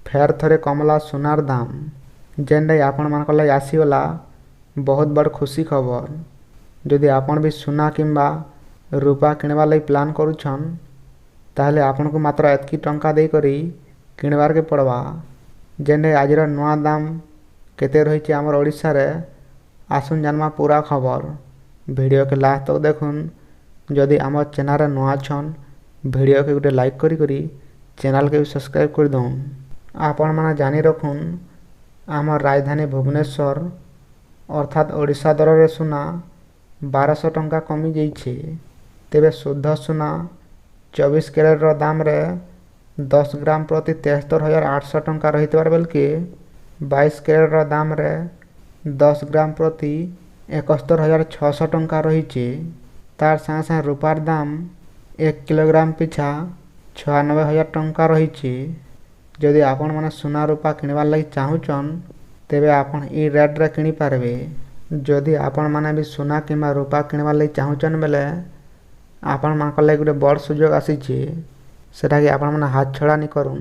फेर थरे कमला सुनार दाम जेनटा आपण मान लगे आसीगला बहुत बड़ खुशी खबर। जदि आपण भी सुना किंबा रूपा किणवा लगी प्लान करुछन ताहले आपण को मात्र एतकी टंका दे करी किणवार के पड़वा। जेने आजिर नुआ दाम केते रही आमर ओडिशा रे आसुन जानमा पूरा खबर। वीडियो के लास्ट तक देखुन। जदि आम चैनल रे नुआ छन वीडियो के गोटे लाइक करी चैनल के भी सब्सक्राइब कर दउन। आपण माने जानी रखुन आमर राजधानी भुवनेश्वर अर्थात ओडिशा दर रे सुना 1200 टंका कमी जाइछे। तेबे शुद्ध सुना 24 कैरेट रो दाम रे 10 ग्राम प्रति 73,800 टंका रही बेल के 22 कैरेट रो दाम रे 10 ग्राम प्रति 71,600 टंका रही। तार संगे संगे रूपार दाम 1 किलोग्राम पिछा 96,000 टंका रही। जदि आपण माने सुना रूपा किणवार लगी चाहूचन तेबे आपण ई रेट रे किनी पारबे। जदि आपण माने भी सुना किंबा रूपा किणवार लगी चाहूचन बेले आपण मान लगी गोटे बड़ सुजोग आसीचे, सेटा कि आपण माने हाथ छड़ा नि करूँ।